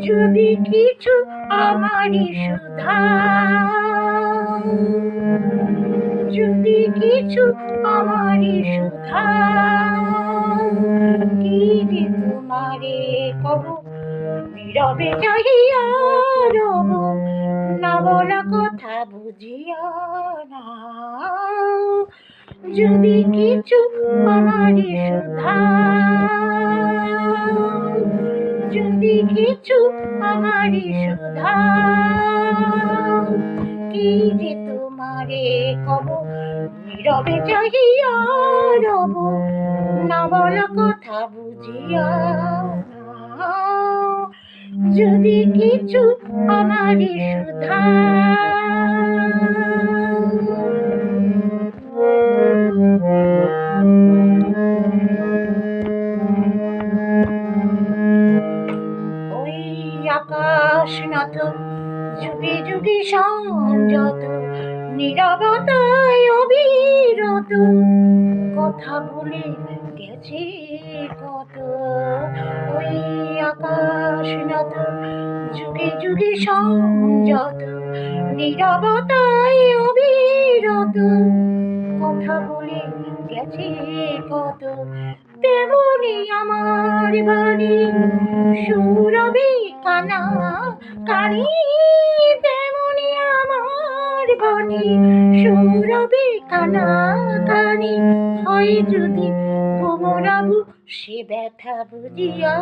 যদি কিছু আমারই সুধা, যদি কিছু আমারই সুধা, কি যে তোমারে কব নীরবে চাহিয়া রব, না বলা কথা বুঝিয়া না। যদি কিছু আমারই সুধা, যদি কিছু আমারই সুধা, কি যে তোমারে কব নীরবে চাহিয়া রব, না বলা কথা বুঝিয়া না। যদি কিছু আমারই সুধা, ওই আকাশ নত যুগে যুগে সংযত, নীরবতায় অবিরত কথা বলে গেছে কত। ওই আকাশ নত যুগে যুগে সংযত, নীরবতায় অবিরত কথা বলে গেছে কত। তেমনি আমার বাণী সৌরভে কানা কানি, তেমনি আমার বাণী সৌরভে কানা কানি, হয় যদি ভোমরাবু সে ব্যথা বুঝিয়া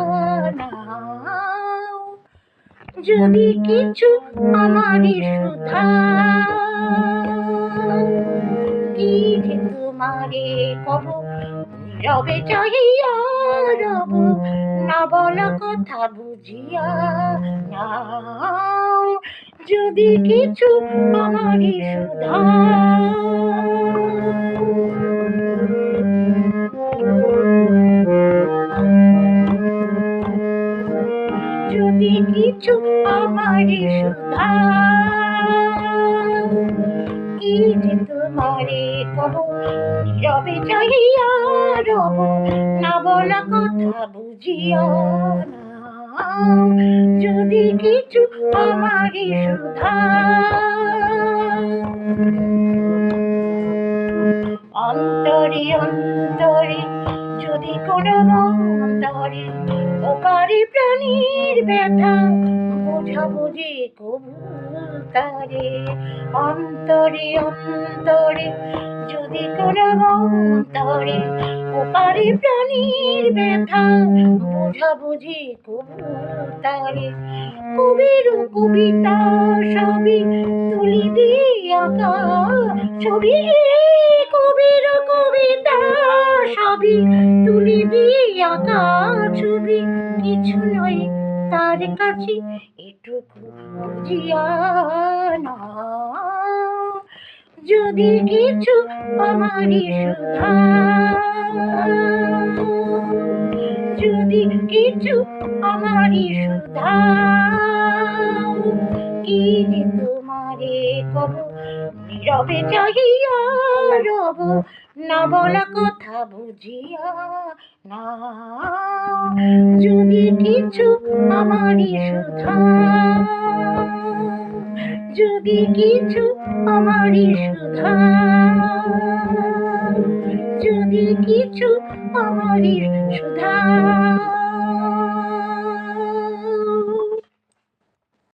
নাও। যদি কিছু আমারই সুধা, কি যে তোমারে কব নীরবে চাহিয়া রব, না বলা কথা বুঝিয়া নাও। যদি কিছু আমারই সুধা, যদি কিছু আমারই সুধা, কি যে তোমারে কব নীরবে চাহিয়া রব, না বলা কথা বুঝিয়া নাও। যদি কিছু আমারই সুধা, অন্তরে অন্তরে যদি কোনো অন্তরে ওপারে প্রাণীর ব্যথা বোঝাবো যে কবু তারে। অন্তরে অন্তরে যদি কোনো অন্তরে ওপারে প্রাণীর ব্যথা বোঝাবো যে কবু তারে। কবির কবিতা সবই তুলি দিয়ে আঁকা ছবি, কবির কবিতা সবই তুলি দিয়ে আঁকা ছবি, কিছু নয় তার কাছে এটুকু বুঝিয়া নাও। যদি কিছু আমারই সুধা, যদি কিছু আমারই সুধা, কি যে তোমারে কব নীরবে চাহিয়া রব, না বলা কথা বুঝিয়া নাও। যদি কিছু আমারই সুধা, যদি কিছু আমারই সুধা, যদি কিছু আমারই সুধা।